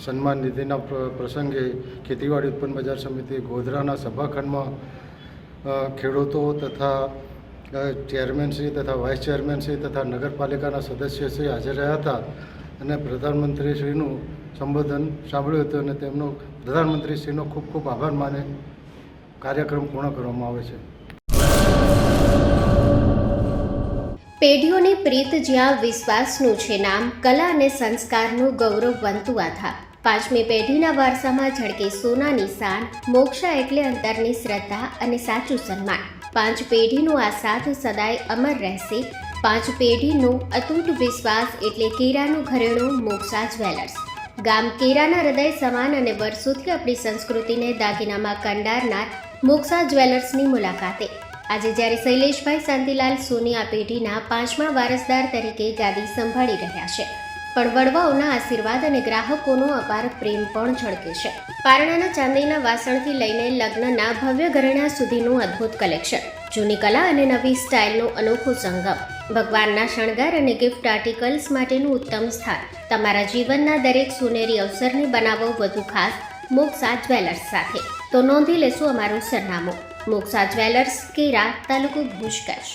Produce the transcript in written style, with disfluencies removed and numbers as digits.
સન્માન નિધિના પ્રસંગે ખેતીવાડી ઉત્પન્ન બજાર સમિતિ ગોધરાના સભાખંડમાં ખેડૂતો તથા ચેરમેનશ્રી તથા વાઇસ ચેરમેનશ્રી તથા નગરપાલિકાના સદસ્યશ્રી હાજર રહ્યા હતા અને પ્રધાનમંત્રીશ્રીનું સંબોધન સાંભળ્યું હતું અને તેમનો પ્રધાનમંત્રીશ્રીનો ખૂબ ખૂબ આભાર માને કાર્યક્રમ પૂર્ણ કરવામાં આવે છે. પેઢીઓની પ્રીત જ્યાં વિશ્વાસનું છે નામ, કલા અને સંસ્કારનું ગૌરવ બનતું આધાર. પાંચમી પેઢીના વારસામાં ઝળકે સોનાની શાન, મોક્ષા એટલે અંતરની શ્રદ્ધા અને સાચું સન્માન. પાંચ પેઢીનું આ સાથ સદાય અમર રહેશે. પાંચ પેઢીનું અતૂટ વિશ્વાસ એટલે કેરાનું ઘરેણું મોક્ષા જ્વેલર્સ. ગામ કેરાના હૃદય સમાન અને વર્ષોથી આપણી સંસ્કૃતિને દાગીનામાં કંડારનાર મોક્ષા જ્વેલર્સની મુલાકાતે આજે જ્યારે શૈલેષભાઈ શાંતિલાલ સોની આ પેઢીના પાંચમા વારસદાર તરીકે ગાદી સંભાળી રહ્યા છે, પણ વડવાઓના આશીર્વાદ અને ગ્રાહકોનો અપાર પ્રેમ પણ ઝળકે છે. પારણાના ચાંદીના વાસણથી લઈને લગ્નના ભવ્ય ઘરેણા સુધીનું અદ્ભુત કલેક્શન, જૂની કલા અને નવી સ્ટાઇલનો અનોખો સંગમ, ભગવાનના શણગાર અને ગિફ્ટ આર્ટિકલ્સ માટેનું ઉત્તમ સ્થાન. તમારા જીવનના દરેક સોનેરી અવસરને બનાવો વધુ ખાસ મોક્ષા જ્વેલર્સ સાથે. તો નોંધી લેશું અમારું સરનામું: મોક્ષા જ્વેલર્સ, કેરા, તાલુકો ભુજ, કચ્છ.